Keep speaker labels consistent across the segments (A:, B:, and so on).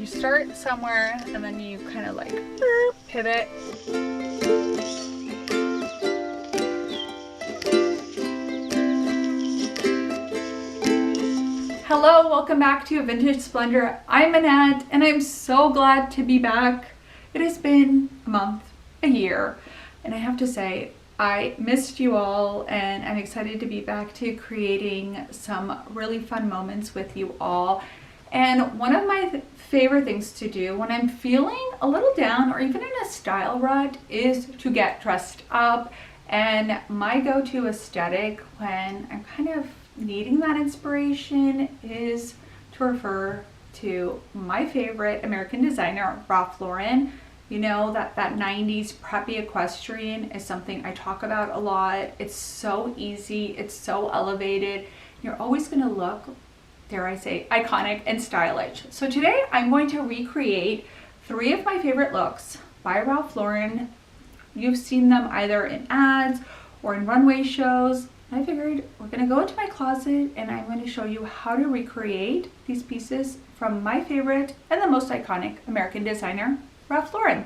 A: You start somewhere and then you kind of like pivot. Hello, welcome back to Vintage Splendor. I'm Annette and I'm so glad to be back. It has been a month, a year, and I have to say I missed you all and I'm excited to be back to creating some really fun moments with you all. And one of my favorite things to do when I'm feeling a little down or even in a style rut is to get dressed up. And my go-to aesthetic when I'm kind of needing that inspiration is to refer to my favorite American designer, Ralph Lauren. You know that 90s preppy equestrian is something I talk about a lot. It's so easy, it's so elevated. You're always gonna look, dare I say, iconic and stylish. So today I'm going to recreate 3 of my favorite looks by Ralph Lauren. You've seen them either in ads or in runway shows. I figured we're gonna go into my closet and I'm going to show you how to recreate these pieces from my favorite and the most iconic American designer, Ralph Lauren.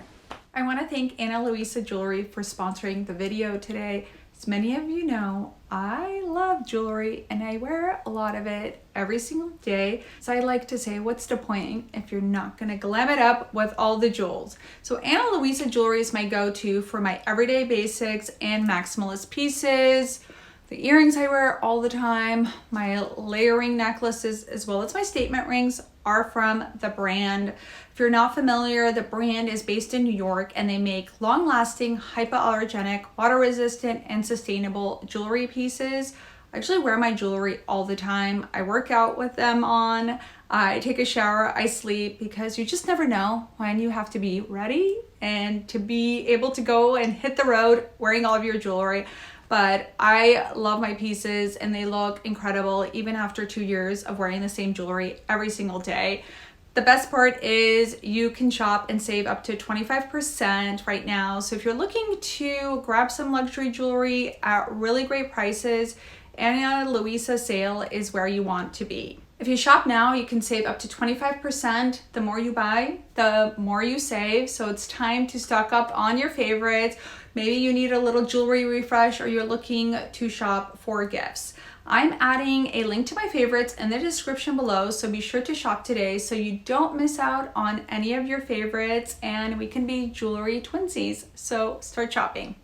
A: I want to thank Ana Luisa Jewelry for sponsoring the video today. As many of you know, I love jewelry and I wear a lot of it every single day. So I like to say, what's the point if you're not gonna glam it up with all the jewels? So Ana Luisa Jewelry is my go-to for my everyday basics and maximalist pieces. The earrings I wear all the time, my layering necklaces, as well as my statement rings are from the brand. If you're not familiar, the brand is based in New York and they make long-lasting, hypoallergenic, water-resistant, and sustainable jewelry pieces. I actually wear my jewelry all the time. I work out with them on, I take a shower, I sleep, because you just never know when you have to be ready and to be able to go and hit the road wearing all of your jewelry. But I love my pieces and they look incredible even after 2 years of wearing the same jewelry every single day. The best part is you can shop and save up to 25% right now. So if you're looking to grab some luxury jewelry at really great prices, Ana Luisa sale is where you want to be. If you shop now, you can save up to 25%. The more you buy, the more you save. So it's time to stock up on your favorites. Maybe you need a little jewelry refresh or you're looking to shop for gifts. I'm adding a link to my favorites in the description below, so be sure to shop today so you don't miss out on any of your favorites and we can be jewelry twinsies. So start shopping.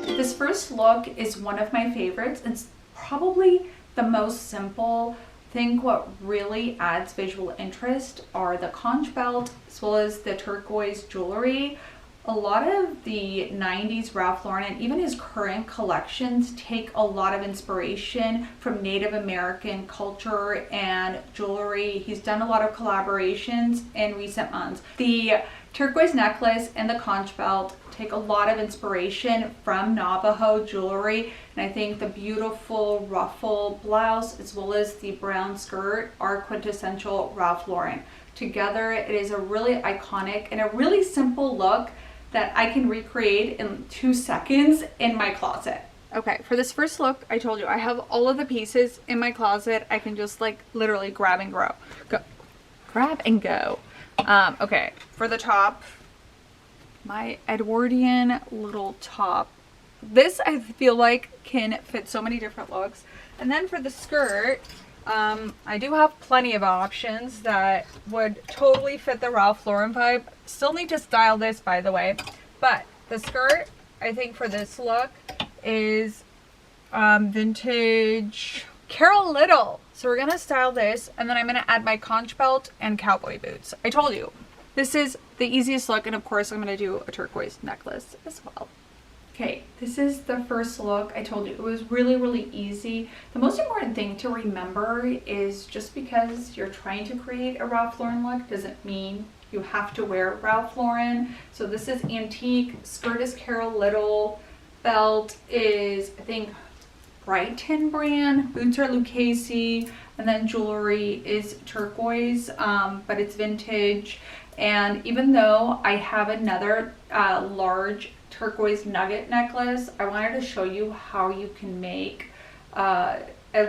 A: This first look is one of my favorites. It's probably the most simple. I think what really adds visual interest are the conch belt as well as the turquoise jewelry. A lot of the 90s Ralph Lauren and even his current collections take a lot of inspiration from Native American culture and jewelry. He's done a lot of collaborations in recent months. The turquoise necklace and the conch belt take a lot of inspiration from Navajo jewelry, and I think the beautiful ruffle blouse as well as the brown skirt are quintessential Ralph Lauren. Together it is a really iconic and a really simple look that I can recreate in 2 seconds in my closet. Okay, for this first look, I told you I have all of the pieces in my closet. I can just like literally grab and go. Okay, for the top, my Edwardian little top. This I feel like can fit so many different looks. And then for the skirt, I do have plenty of options that would totally fit the Ralph Lauren vibe. Still need to style this, by the way. But the skirt, I think for this look, is vintage Carol Little. So we're gonna style this and then I'm gonna add my conch belt and cowboy boots. I told you, this is the easiest look, and of course I'm gonna do a turquoise necklace as well. Okay, this is the first look. I told you it was really easy. The most important thing to remember is just because you're trying to create a Ralph Lauren look doesn't mean you have to wear Ralph Lauren. So this is antique, skirt is Carol Little, belt is I think Brighton brand, boots are Lucchese, and then jewelry is turquoise, but it's vintage. And even though I have another large turquoise nugget necklace, I wanted to show you how you can make a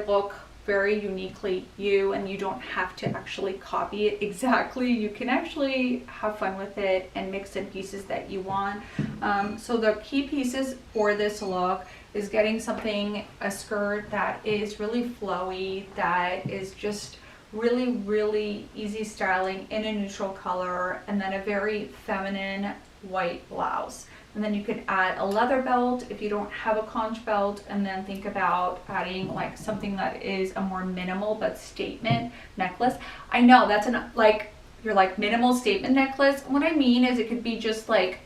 A: look very uniquely you, and you don't have to actually copy it exactly. You can actually have fun with it and mix in pieces that you want. So the key pieces for this look is getting a skirt that is really flowy, that is just really easy styling in a neutral color, and then a very feminine white blouse. And then you could add a leather belt if you don't have a conch belt, and then think about adding like something that is a more minimal but statement necklace. I know that's you're like minimal statement necklace. What I mean is it could be just like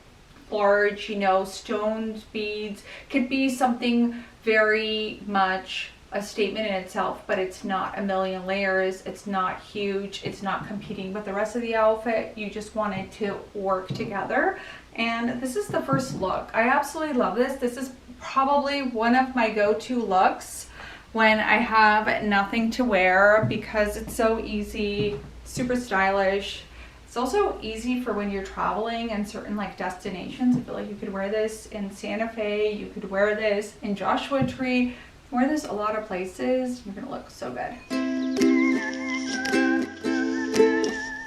A: large, you know, stones, beads. Could be something very much a statement in itself, but it's not a million layers, it's not huge, it's not competing with the rest of the outfit. You just want it to work together. And this is the first look. I absolutely love this. This is probably one of my go-to looks when I have nothing to wear, because it's so easy, super stylish. It's also easy for when you're traveling in certain like destinations. I feel like you could wear this in Santa Fe, you could wear this in Joshua Tree, wear this a lot of places. You're gonna look so good.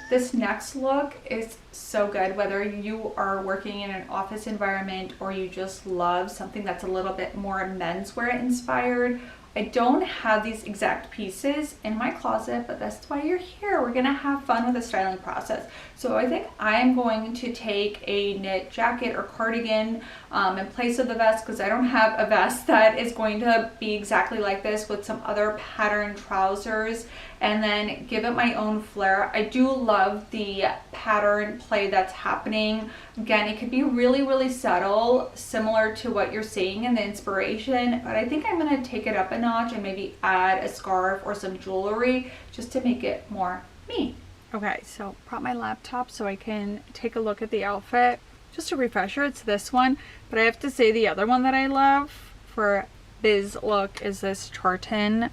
A: This next look is so good, whether you are working in an office environment or you just love something that's a little bit more menswear inspired. I don't have these exact pieces in my closet, but that's why you're here. We're gonna have fun with the styling process. So I think I am going to take a knit jacket or cardigan in place of the vest, because I don't have a vest that is going to be exactly like this, with some other pattern trousers, and then give it my own flair. I do love the pattern play that's happening. Again, it could be really subtle, similar to what you're seeing in the inspiration, but I think I'm gonna take it up a notch and maybe add a scarf or some jewelry just to make it more me. Okay, so brought my laptop so I can take a look at the outfit. Just a refresher, it's this one, but I have to say the other one that I love for this look is this tartan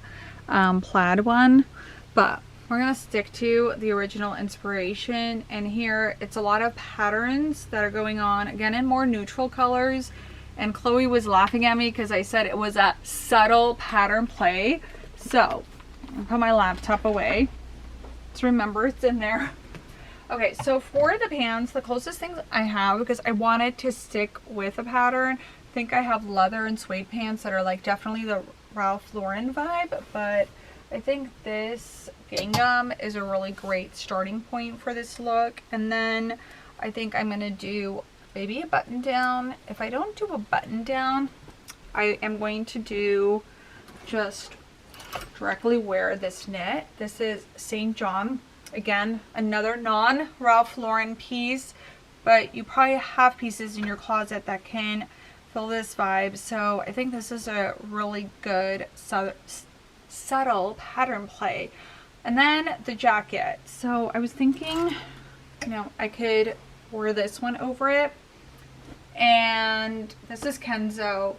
A: plaid one, but we're gonna stick to the original inspiration. And here it's a lot of patterns that are going on, again in more neutral colors. And Chloe was laughing at me because I said it was a subtle pattern play. So I'll put my laptop away to remember it's in there. Okay, so for the pants, the closest things I have, because I wanted to stick with a pattern, I think I have leather and suede pants that are like definitely the Ralph Lauren vibe, but I think this gingham is a really great starting point for this look. And then I think I'm gonna do maybe a button down. If I don't do a button down, I am going to do just directly wear this knit. This is St. John. Again, another non-Ralph Lauren piece, but you probably have pieces in your closet that can fill this vibe. So I think this is a really good subtle pattern play. And then the jacket. So I was thinking, you know, I could wear this one over it. And this is Kenzo.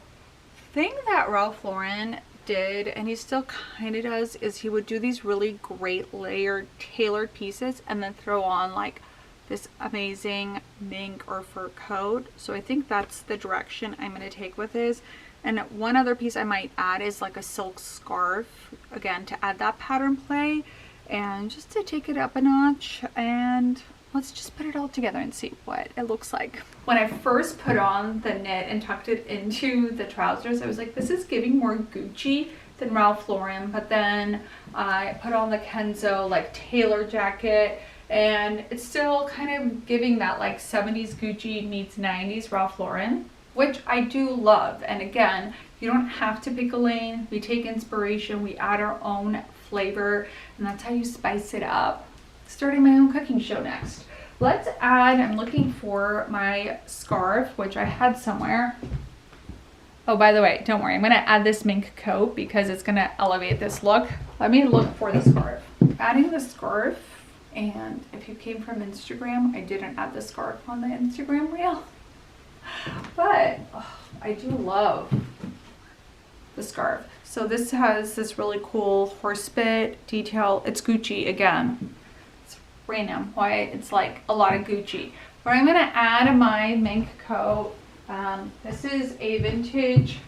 A: Thing that Ralph Lauren did, and he still kind of does, is he would do these really great layered tailored pieces and then throw on like this amazing mink or fur coat. So I think that's the direction I'm going to take with this. And one other piece I might add is like a silk scarf, again to add that pattern play and just to take it up a notch. And let's just put it all together and see what it looks like. When I first put on the knit and tucked it into the trousers, I was like, this is giving more Gucci than Ralph Lauren. But then I put on the Kenzo like tailor jacket, and it's still kind of giving that like 70s Gucci meets 90s Ralph Lauren, which I do love. And again, you don't have to pick a lane. We take inspiration, we add our own flavor, and that's how you spice it up. Starting my own cooking show next. Let's add, I'm looking for my scarf, which I had somewhere. Oh, by the way, don't worry, I'm gonna add this mink coat because it's gonna elevate this look. Let me look for the scarf. Adding the scarf, and if you came from Instagram, I didn't add the scarf on the Instagram reel. But oh, I do love the scarf. So this has this really cool horse bit detail. It's Gucci again. It's random why it's like a lot of Gucci. But I'm gonna add my mink coat. This is a vintage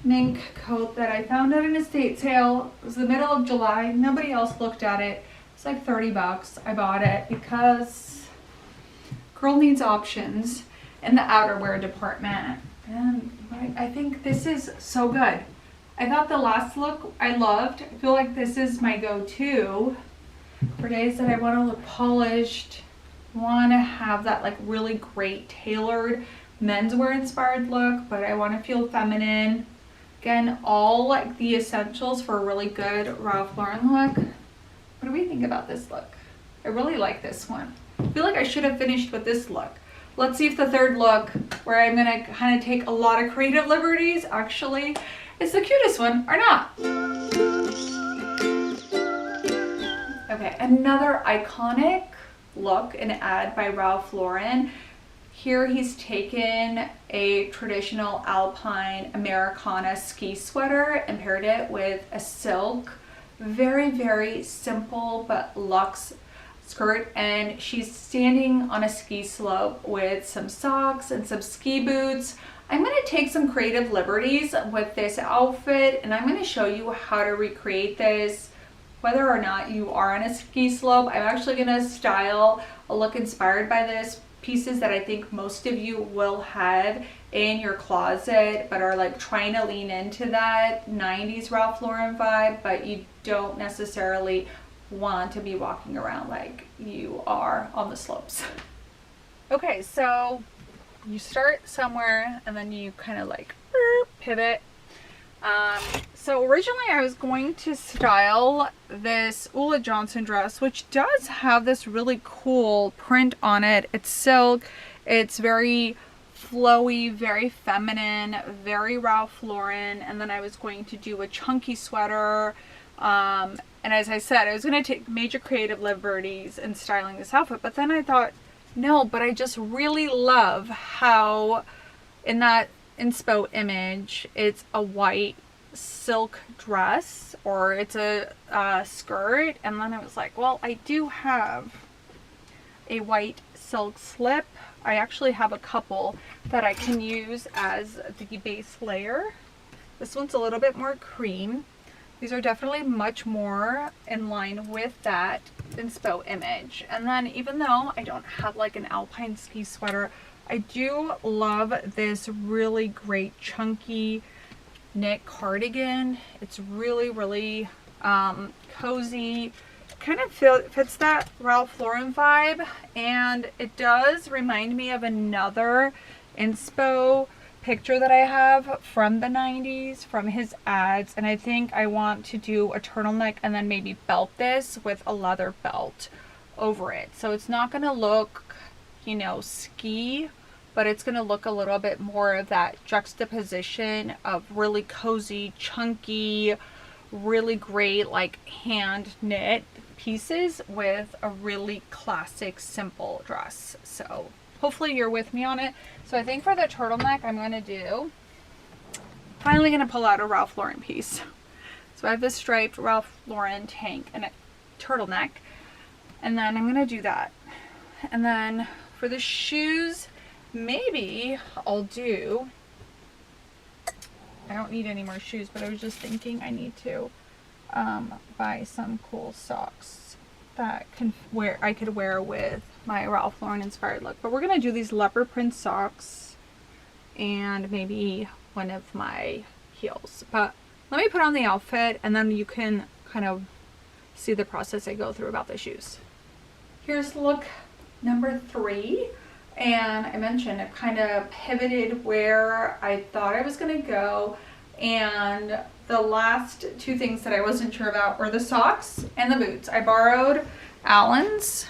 A: mink coat that I found at an estate sale. It was the middle of July. Nobody else looked at it. It's like 30 bucks. I bought it because girl needs options in the outerwear department. And I think this is so good. I thought the last look I loved. I feel like this is my go-to for days that I want to look polished, want to have that like really great tailored menswear inspired look, but I want to feel feminine. Again, all like the essentials for a really good Ralph Lauren look. What do we think about this look? I really like this one. I feel like I should have finished with this look. Let's see if the third look, where I'm gonna kind of take a lot of creative liberties, actually is the cutest one or not. Okay, another iconic look, an ad by Ralph Lauren. Here he's taken a traditional alpine Americana ski sweater and paired it with a silk, very, very simple but luxe skirt, and she's standing on a ski slope with some socks and some ski boots. I'm going to take some creative liberties with this outfit, and I'm going to show you how to recreate this whether or not you are on a ski slope. I'm actually going to style a look inspired by this, pieces that I think most of you will have in your closet but are like trying to lean into that 90s Ralph Lauren vibe, but you don't necessarily want to be walking around like you are on the slopes. Okay, so you start somewhere and then you kind of like pivot. So originally I was going to style this Ulla Johnson dress, which does have this really cool print on it. It's silk, it's very flowy, very feminine, very Ralph Lauren, and then I was going to do a chunky sweater. And as I said, I was going to take major creative liberties in styling this outfit, but then I thought, no, but I just really love how in that inspo image, it's a white silk dress, or it's a skirt, and then I was like, well, I do have a white silk slip. I actually have a couple that I can use as the base layer. This one's a little bit more cream. These are definitely much more in line with that inspo image. And then even though I don't have like an alpine ski sweater, I do love this really great chunky knit cardigan. It's really, really cozy. Kind of fits that Ralph Lauren vibe, and it does remind me of another inspo picture that I have from the 90s, from his ads, and I think I want to do a turtleneck and then maybe belt this with a leather belt over it. So it's not going to look, you know, ski, but it's going to look a little bit more of that juxtaposition of really cozy, chunky, really great like hand knit pieces with a really classic simple dress. So hopefully you're with me on it. So I think for the turtleneck I'm going to do, finally going to pull out a Ralph Lauren piece. So I have this striped Ralph Lauren tank and a turtleneck, and then I'm going to do that. And then for the shoes, maybe I'll do, I don't need any more shoes, but I was just thinking I need to buy some cool socks that I could wear with my Ralph Lauren inspired look. But we're gonna do these leopard print socks and maybe one of my heels. But let me put on the outfit and then you can kind of see the process I go through about the shoes. Here's look number 3. And I mentioned I've kind of pivoted where I thought I was going to go, and the last 2 things that I wasn't sure about were the socks and the boots. I borrowed Allen's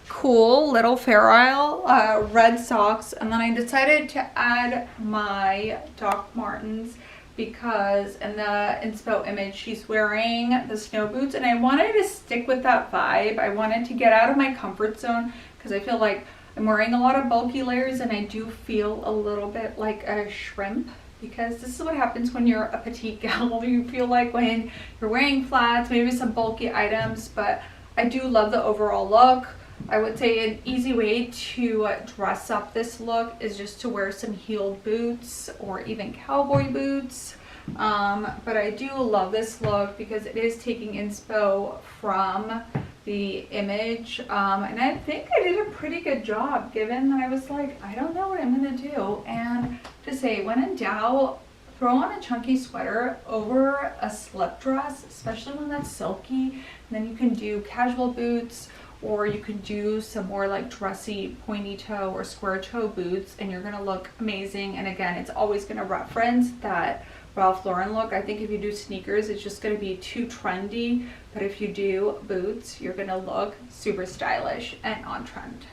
A: cool little Fair Isle red socks, and then I decided to add my Doc Martens because in the inspo image she's wearing the snow boots, and I wanted to stick with that vibe. I wanted to get out of my comfort zone because I feel like I'm wearing a lot of bulky layers and I do feel a little bit like a shrimp, because this is what happens when you're a petite gal. You feel like when you're wearing flats, maybe some bulky items, but I do love the overall look. I would say an easy way to dress up this look is just to wear some heeled boots or even cowboy boots. But I do love this look because it is taking inspo from the image, and I think I did a pretty good job, given that I was like, I don't know what I'm gonna do. And to say, when in doubt, throw on a chunky sweater over a slip dress, especially when that's silky. And then you can do casual boots, or you can do some more like dressy pointy toe or square toe boots, and you're gonna look amazing. And again, it's always gonna reference that Ralph Lauren look. I think if you do sneakers, it's just gonna be too trendy, but if you do boots, you're gonna look super stylish and on trend.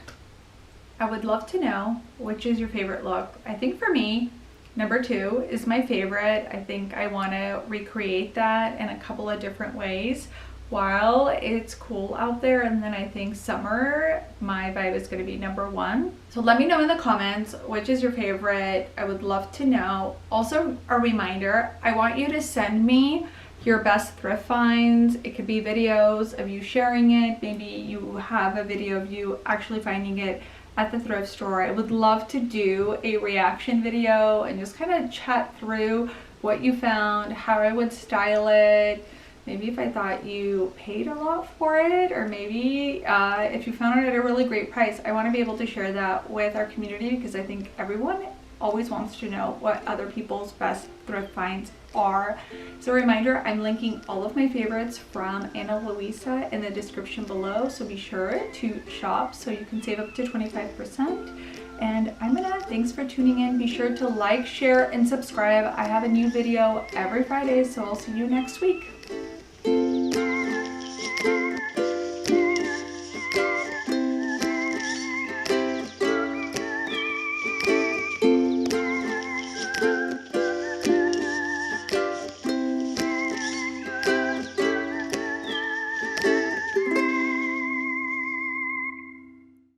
A: I would love to know, which is your favorite look? I think for me, number 2 is my favorite. I think I wanna recreate that in a couple of different ways while it's cool out there. And then I think summer, my vibe is gonna be number 1. So let me know in the comments, which is your favorite? I would love to know. Also, a reminder, I want you to send me your best thrift finds. It could be videos of you sharing it. Maybe you have a video of you actually finding it at the thrift store. I would love to do a reaction video and just kind of chat through what you found, how I would style it, maybe if I thought you paid a lot for it, or maybe if you found it at a really great price. I want to be able to share that with our community because I think everyone always wants to know what other people's best thrift finds are. So a reminder, I'm linking all of my favorites from Ana Luisa in the description below, so be sure to shop so you can save up to 25%. And I'm Anna, thanks for tuning in. Be sure to like, share, and subscribe. I have a new video every Friday, so I'll see you next week.